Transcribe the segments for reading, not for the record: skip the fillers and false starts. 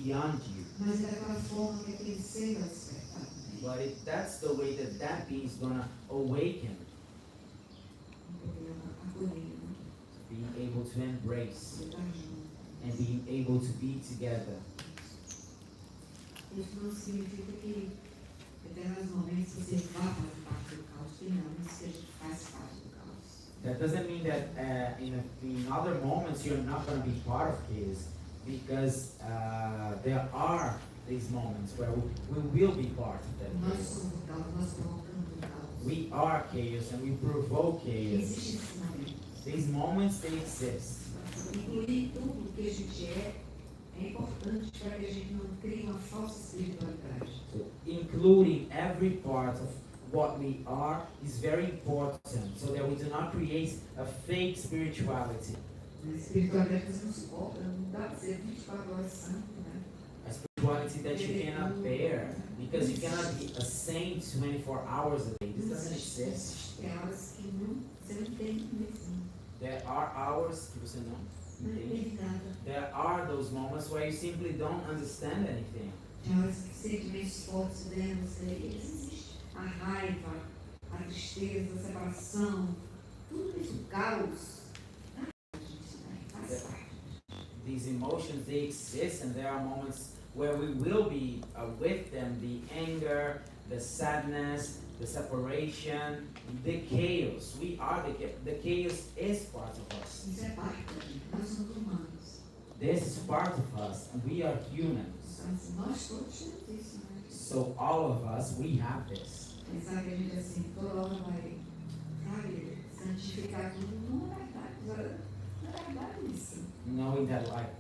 beyond you. Mas é daquela forma que aquele ser vai despertar. But that's the way that being is going to awaken. Being able to embrace and being able to be together. Isso não significa que em determinados momentos você vá fazer parte do caos, que não, mas que a gente faz parte do caos. That doesn't mean that in other moments you're not going to be part of chaos, because there are these moments where we will be part of that. Nós somos o caos, nós provocamos o caos. We are chaos and we provoke chaos. Existem esses momentos. These moments, they exist. Incluir tudo que a gente é importante para que a gente não crie uma falsa espiritualidade. So, including every part of what we are is very important, so that we do not create a fake spirituality. A espiritualidade não suporta, não dá para ser 24 horas santo, né? A spirituality that you cannot bear, because you cannot be a saint 24 hours a day. This doesn't exist. Tem horas que você não entende mesmo. There are hours que você não entende. There are those moments where you simply don't understand anything. Tem horas que sentimentos fortes dentro, eles existem. A raiva, a tristeza, a separação, tudo isso, o caos. These emotions, they exist, and there are moments where we will be with them. The anger, the sadness, the separation, the chaos. We are the chaos is part of us. Isso é parte da gente. Nós somos humanos. This is part of us, and we are humans. Nós todos temos isso, né? So all of us, we have this. Pensar que a gente assim, toda hora vai, sabe, santificar tudo, não é verdade. Não é verdade isso. Knowing that, like,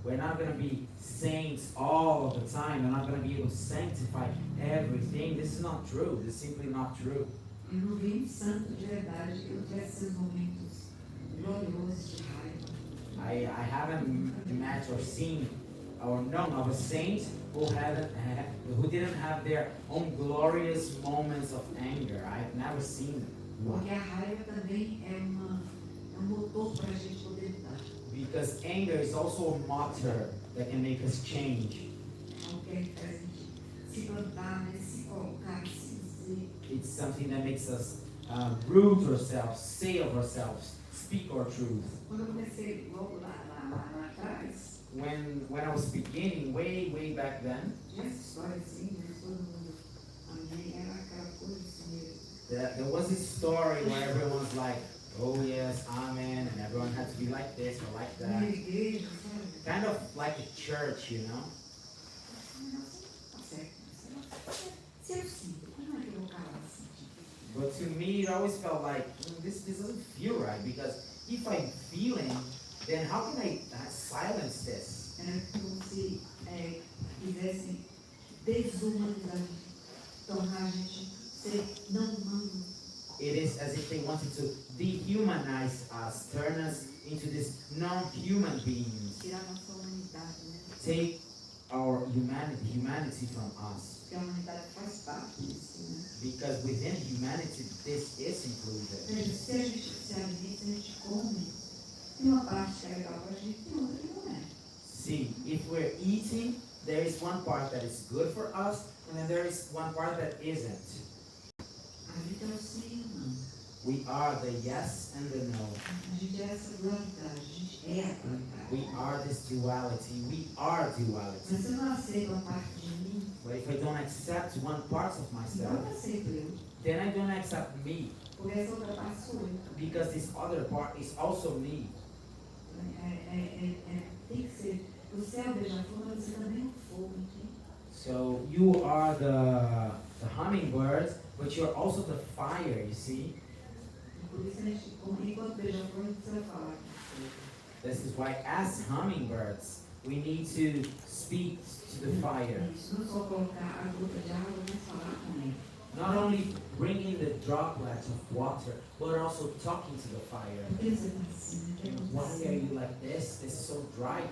we're not going to be saints all of the time. We're not going to be able to sanctify everything. This is not true. This is simply not true. Eu não vi um santo de verdade que não tivesse seus momentos gloriosos de raiva. I haven't met or seen or known of a saint who didn't have their own glorious moments of anger. I've never seen one. Porque a raiva também é um motor para a gente poder mudar. Because anger is also a motor that can make us change. Alguém faz a gente se plantar, né? Se colocar, se dizer. It's something that makes us root ourselves, say of ourselves, speak our truth. Quando eu comecei logo lá atrás, When I was beginning, way back then, tinha essa história assim, né? Todo mundo, amém, era aquela coisa assim mesmo. there was this story where everyone's like, oh yes, amen, and everyone had to be like this or like Na that. igreja, sabe? Kind of like a church, you know? Tá certo. Se eu sinto, como é que eu vou calar assim? But to me, it always felt like, this doesn't feel right, because if I'm feeling, then how can I silence this? É como se quisessem desumanizar, tornar a gente ser não humano. It is as if they wanted to dehumanize us, turn us into these non-human beings, Tirar nossa humanidade, né? take our humanity from us. Porque a humanidade faz parte disso, né? Because within humanity, this is included. Se a gente se alimenta, se a gente come, tem uma parte que é legal pra gente, tem outra que não é. See, if we're eating, there is one part that is good for us, and then there is one part that isn't. A gente é o sim e o não. We are the yes and the no. A gente é essa dualidade, a gente é a dualidade. We are this duality. We are duality. Mas se eu não aceito uma parte de mim, But if I don't accept one part of myself, não aceito eu. then I don't accept me, Porque essa outra parte sou eu. because this other part is also me. Tem que ser. Você é o beija-flor, mas você também é um fogo aqui. So you are the hummingbird, but you're also the fire, you see? Por isso a gente, enquanto beija-flor, a gente precisa falar. This is why as hummingbirds, we need to speak to the fire. Isso, não só colocar a gota de água, mas falar também. Not only bringing the droplets of water, but also talking to the fire. Por que você está assim? Why are you like this? This is so dry.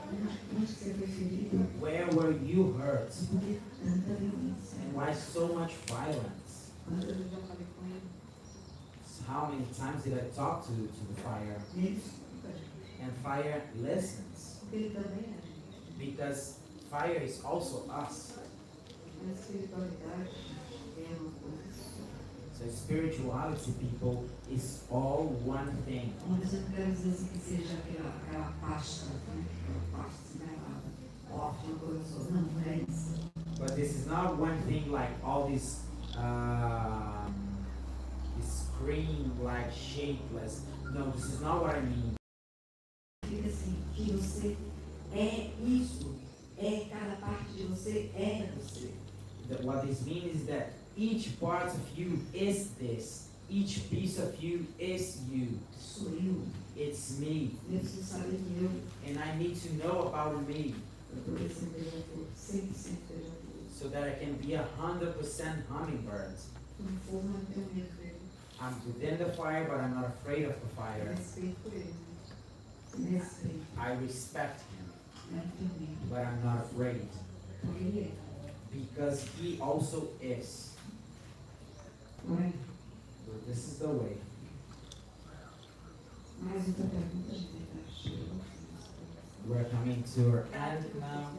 Onde você foi ferido? Where were you hurt? Por que tanta violência? And why so much violence? Quantas vezes eu já falei com ele? How many times did I talk to the fire? E ele escuta a gente. And fire listens. Porque ele também é a gente. Because fire is also us. A espiritualidade é uma coisa só. So spirituality, people, is all one thing. Mas eu não quero dizer assim que seja aquela pasta, né? Aquela pasta esmeralda, forte, uma coisa só. Não, não é isso. But this is not one thing like all this screen like shapeless. No, this is not what I mean. Fica assim, que você é isso, cada parte de você é você. What this means is that each part of you is this. Each piece of you is you. Sou eu. It's me. Eu preciso saber que eu. And I need to know about me. Eu estou pensando que eu já estou 100% déjà vu. So that I can be 100% hummingbird. No fogo não tenho medo dele. I'm within the fire, but I'm not afraid of the Eu fire. respeito por ele. Respeito. I respect him, Não tenho medo. but I'm not afraid. Porque ele é. Because he also is. Não é? So this is the way. Mais outra pergunta, gente. We're coming to our end now.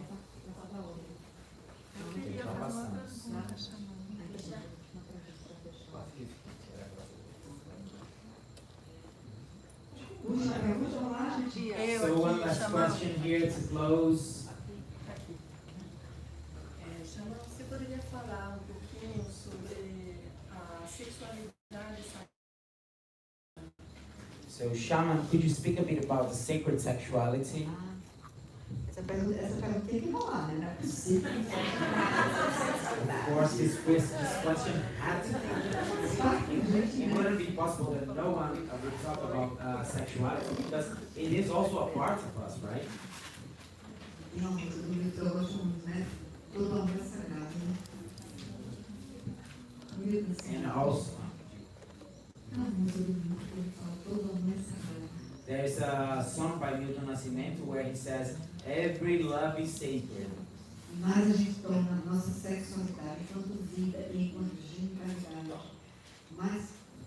Eu queria Já fazer uma passamos. pergunta, Xamã. Última pergunta, vamos lá, gente. So one last question here to close. Xamã, você poderia falar um pouquinho sobre a sexualidade sagrada? So shaman, could you speak a bit about the sacred sexuality? Essa pergunta tem que rolar, né? Não é possível. Of course, this question had to be. It wouldn't be possible that no one would talk about sexuality because it is also a part of us, right? E uma música do Milton, eu gosto muito, né? Todo amor é sagrado, né? Milton, assim. And also, Uma música do Milton, ele fala, todo amor é sagrado. there's a song by Milton Nascimento where he says, "Every love is sacred." Mas a gente torna a nossa sexualidade enquanto vida e enquanto genitalidade. Mas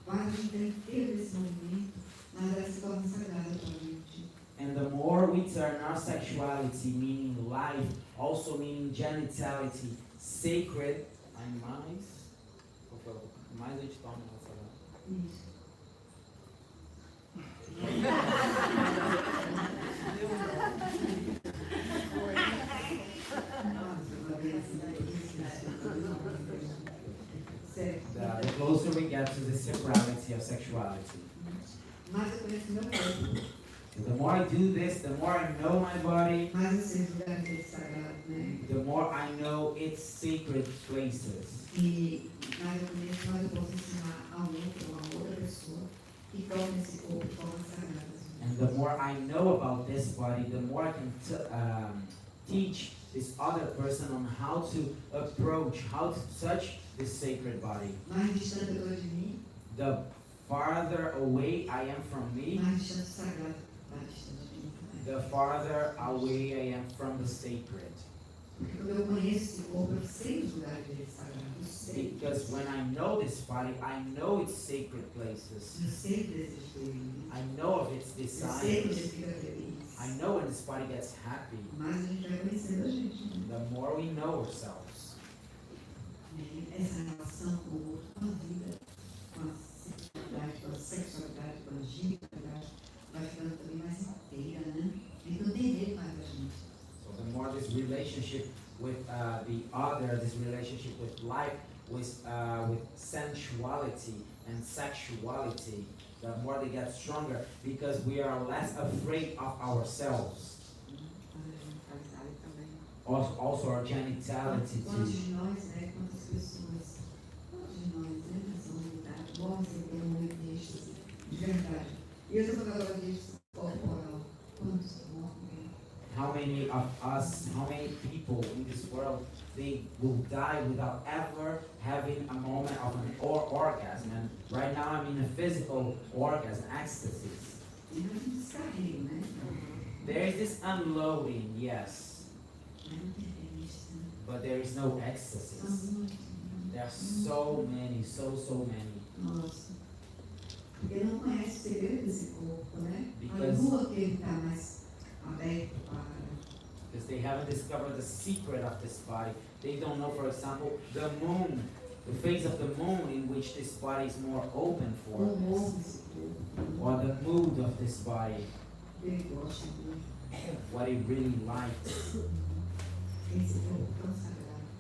a gente tem inteiro esse movimento, mas ela se torna sagrada para a gente. And the more we turn our sexuality, meaning life, also meaning genitality, sacred, mais a gente torna ela sagrada. Isso. The closer we get to the sacrality of sexuality. Mais eu conheço meu corpo, The more I do this, the more I know my body, mais eu sei os lugares dele sagrados, né? the more I know its sacred places. E mais eu conheço, mais eu posso ensinar a outra pessoa que torna esse corpo de forma sagrada. And the more I know about this body, the more I can teach this other person on how to approach, how to touch this sacred body. Mais distante eu estou de mim, The farther away I am from me, mais distante o sagrado está distante de mim também. the farther away I am from the sacred. Porque quando eu conheço esse corpo, eu sei os lugares dele sagrados. Eu sei. Because when I know this body, I know its sacred places. Eu sei o desejo dele. I know of its Eu sei quando ele desires. fica feliz. I know when this body gets happy. Mas a gente vai conhecendo a gente, né? The more we know ourselves. Essa relação com o outro, com a vida, com a sexualidade, com a genitalidade, vai ficando também mais inteira, né? Então tem ele mais a gente. So the more this relationship with the other, this relationship with life, with sensuality and sexuality, the more they get stronger because we are less afraid of ourselves. A genitalidade também. Also our genitality Quantos too. de nós, né? Quantas pessoas, quantos de nós, né? Nessa humanidade, morrem sem ter um momento de êxtase, de verdade. E eu estou falando agora de êxtase corporal. Quantos morrem? How many of us, how many people in this world, they will die without ever having a moment of an orgasm? And right now I'm in a physical orgasm, ecstasy. E nós não descarregamos, né? There is this unloading, yes, Mas não tem êxtase, né? but there is no ecstasy. São muitos. There are so many, so many. Nossa. Porque não conhece o segredo desse corpo, né? A Because- lua que ele está mais aberto para because they haven't discovered the secret of this body. They don't know, for example, the moon, the phase of the moon in which this body is more open for this, or the mood of this body, what it really likes.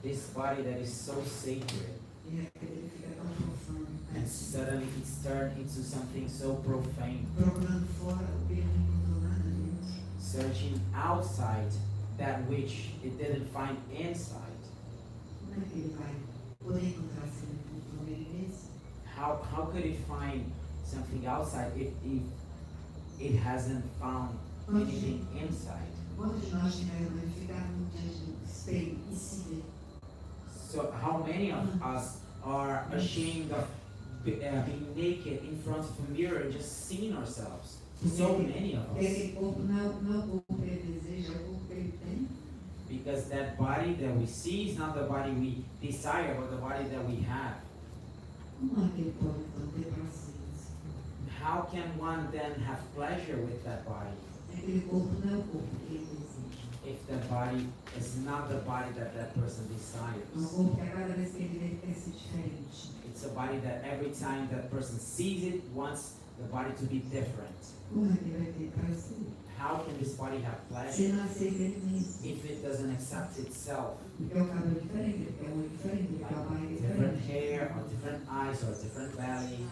This body that is so sacred, and suddenly it's turned into something so profane, searching outside that which it didn't find inside. How could it find something outside if it hasn't found anything inside? So how many of us are ashamed of being naked in front of a mirror and just seeing ourselves? So many of us. Because that body that we see is not the body we desire, but the body that we have. How can one then have pleasure with that body? If the body is not the body that that person desires. It's a body that every time that person sees it, wants the body to be different. How can this body have pleasure if it doesn't accept itself? Like different hair, or different eyes, or different belly.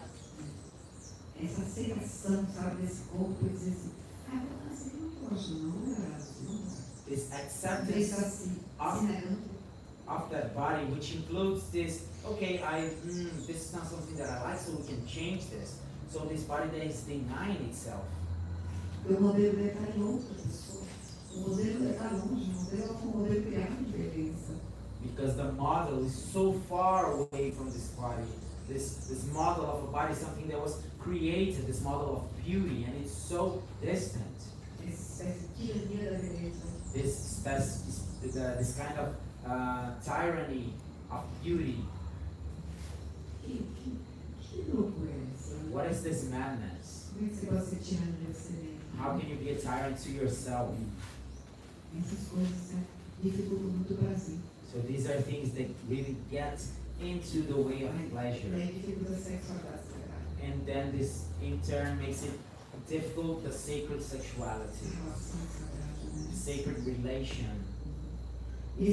This acceptance of that body, which includes this, okay, this is not something that I like, so we can change this. So this body that is denying itself. Because the model is so far away from this body. This model of a body, something that was created, this model of beauty, and it's so distant. This kind of tyranny of beauty. What is this madness? How can you be a tyrant to yourself? So these are things that really get into the way of pleasure. And then this in turn makes it difficult, the sacred sexuality, the sacred relation. And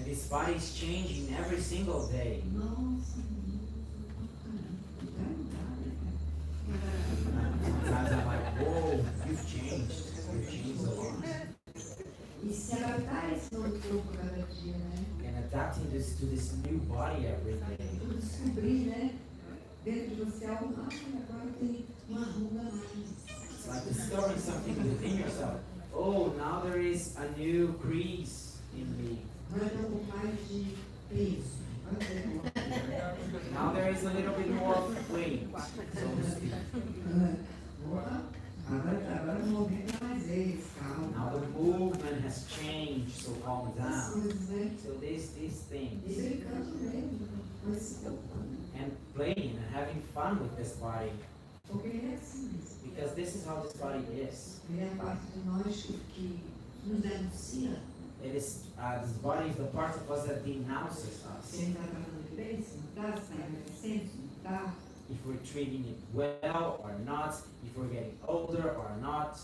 this body is changing every single day. Sometimes I'm like, whoa, you've changed. You've changed a lot. And adapting this to this new body every day. It's like discovering something within yourself. Oh, now there is a new crease in me. Now there is a little bit more weight, so to speak. Now the movement has changed, so calm down. So these things. And playing and having fun with this body. Because this is how this body is. It is, this body is the part of us that denounces us. If we're treating it well or not, if we're getting older or not.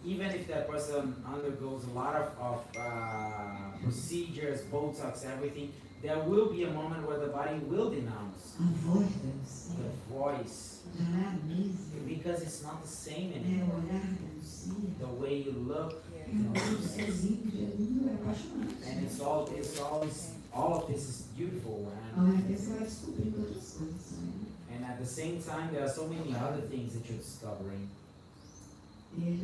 Even if that person undergoes a lot of procedures, Botox, everything, there will be a moment where the body will denounce. The voice. Because it's not the same anymore. The way you look. And it's all of this is beautiful. And at the same time, there are so many other things that you're discovering. And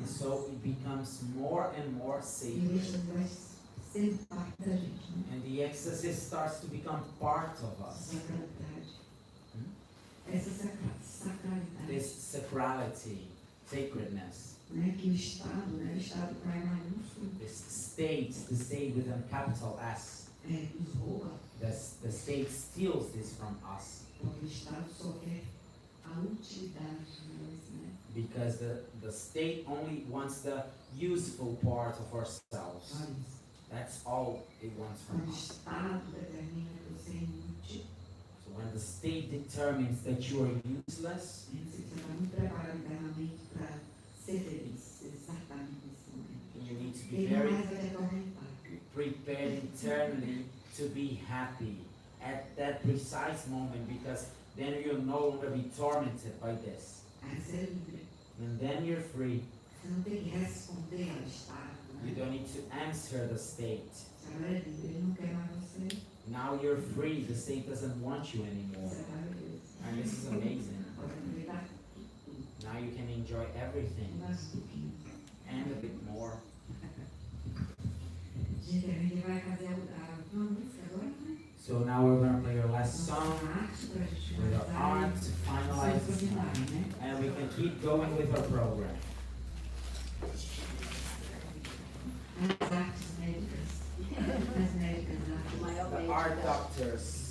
so it becomes more and more sacred. And the ecstasy starts to become part of us. This sacrality, sacredness. This state, the state with a capital S. The state steals this from us. Porque o Estado só quer a utilidade de nós, né? Because the state only wants the useful part of ourselves. Só isso. That's all it wants from Quando o us. Estado determina que você é inútil, So when the state determines that you are useless, você está muito preparado internamente para ser feliz, exatamente nesse momento. you need to be Ele não very mais vai te atormentar. prepared internally to be happy at that precise moment, because then you'll no longer be tormented by this. Aí você é livre. And then you're free. Você não tem que responder ao Estado. You Né? don't need to answer the state. Você agora é livre, ele não quer mais você. Now you're free. The state doesn't want you anymore. Isso é maravilhoso. And this is amazing. Pode aproveitar tudo. Now you can enjoy everything Mais um pouquinho. and a bit more. Gente, a gente vai fazer uma música agora, né? So now we're going to play our last song Arte pra gente with our finalizar art to e finalize depois this terminar, time. né? And we can keep going with our program. As artes médicas. As médicas, The art doctors.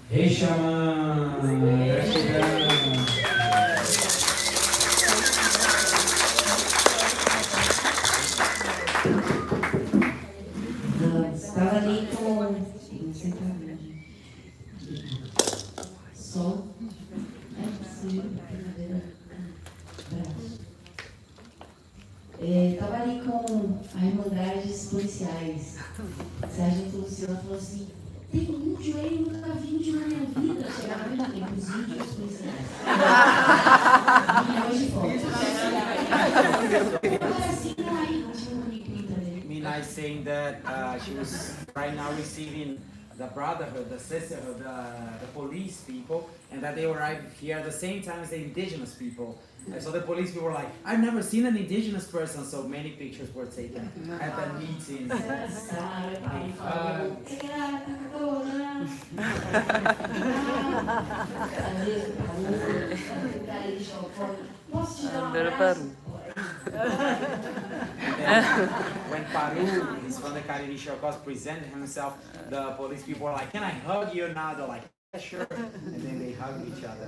Hey Shaman! Gratidão! Estava ali com. Não sei pra onde. Sol. Estava ali com a Irmandades Policiais. A Sargento Luciana falou assim: tem um índio aí, eu nunca vi índio na minha vida. Chegava muito tempo, os índios policiais. Milhões de fotos. Agora assim, aí, não tinha um unicum também. Mina is saying that she was right now receiving the brotherhood, the sisterhood, the police people, and that they arrived here at the same time as the indigenous people. And so the police people were like, I've never seen an indigenous person, so many pictures were taken at the meetings. When Paru, he's from the Cariri Chocós, presented himself, the police people were like, can I hug you now? They're like, yeah, sure. And then they hugged each other.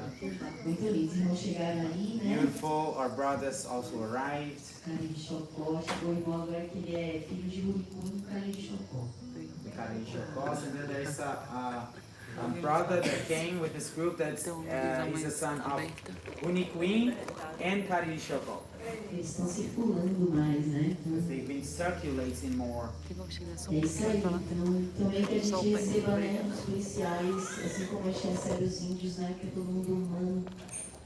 Muito lindo, irmãos chegaram ali, né? Beautiful, our brothers also arrived. Cariri Chocó, chegou o irmão agora que ele é filho de Unicum, Cariri Chocó. The Cariri Chocós, and then there's a brother that came with this group that's he's the son of Uniquim and Cariri Chocó. Eles estão circulando mais, né? Então, They've been circulating more. é isso aí. Então, também que a gente receba, né, os policiais, assim como a gente recebe os índios, né? Que é todo mundo humano.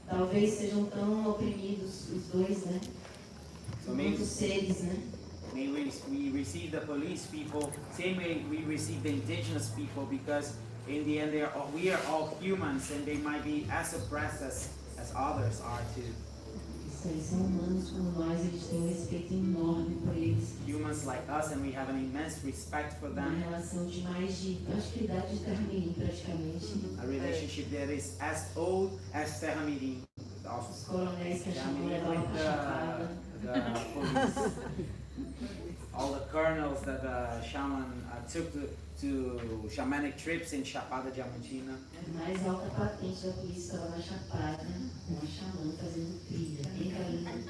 Talvez sejam tão oprimidos os dois, né? So Muitos seres, né? may we receive the police people, same way we receive the indigenous people, because in the end we are all humans and they might be as oppressed as others are too. Isso aí, são humanos como nós, eles têm um respeito enorme por eles. Humans like us, and we have an immense respect for Uma them. relação de mais de, acho que idade de Terra Mirim, praticamente. A relationship that is as old as Terra Mirim. Os coronéis que a Terra chamam Mirim levavam with pra chapada. the police. All the colonels that the shaman took to shamanic trips in Chapada Diamantina. A mais alta patente da polícia estava na Chapada, com a xamã fazendo trilha, bem caminho.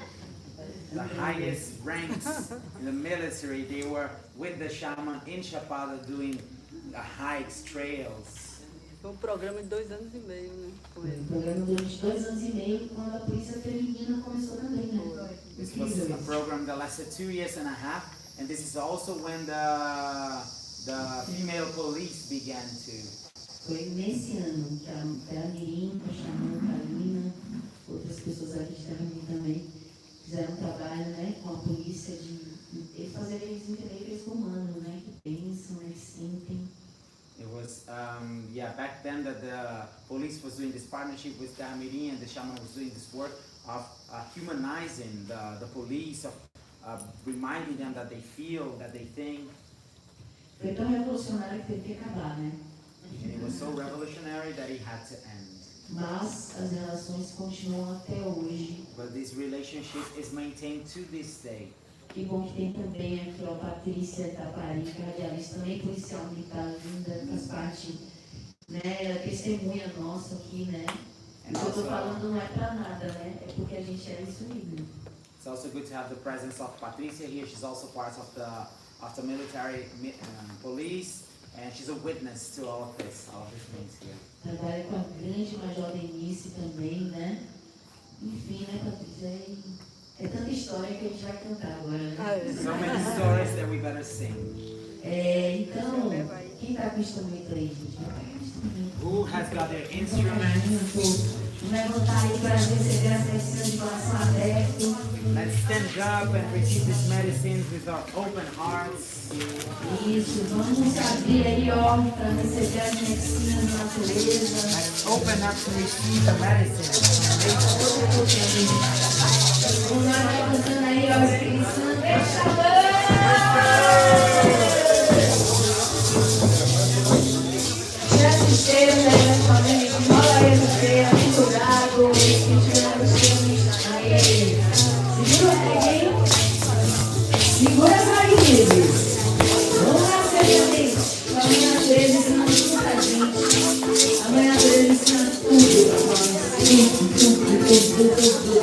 The highest ranks in the military, they were with the shaman in Chapada doing hikes, trails. Foi um programa de 2 anos e meio, né? Foi um programa durante 2 anos e meio, quando a polícia feminina começou também, né? This was a program that lasted 2 years and a half, and this is also when the female police began to. Foi nesse ano que a Terra Mirim, a Xamã, a Carolina, outras pessoas aqui de Terra Mirim também, fizeram um trabalho, né, com a polícia de eles fazerem eles entenderem que eles são humanos, né, que pensam, eles sentem. It was, back then that the police was doing this partnership with Terra Mirim, and the shaman was doing this work of humanizing the police, of reminding them that they feel, that they think. Foi tão revolucionário que teve que acabar, né? And it was so revolutionary that it had to end. Mas as relações continuam até hoje. But this relationship is maintained to this day. Que bom que tem também aqui, ó, Patrícia Tapari, radialista, também policial militar, linda, faz parte, né, testemunha nossa aqui, né? And O que eu estou also, falando não é para nada, né? É porque a gente é isso mesmo. it's also good to have the presence of Patricia here. She's also part of the military police, and she's a witness to all of these things here. Trabalha com a grande Major Denise também, né? Enfim, né, Patrícia? É tanta história que a gente vai cantar agora, né? So many stories that we better sing. Então, quem está com o instrumento aí, gente? Vai pegar o instrumento. Who has got their instruments? Vamos levantar aí para receber as medicinas de coração aberto. Let's stand up and receive these medicines with our open hearts. Isso, vamos abrir aí, ó, para receber as medicinas da natureza. Let's open up to receive the medicine. Vamos lá, levantando aí, ó, o Espírito Santo. Deixa a mão! Tira a esteira, né, sua mente. Rola aí a esteira, cuidado. Aí. Segura aí. Segura as raízes. Vamos nascer, minha mente. A mãe natureza ensina tudo pra gente. A mãe natureza ensina tudo pra nós. Tudo.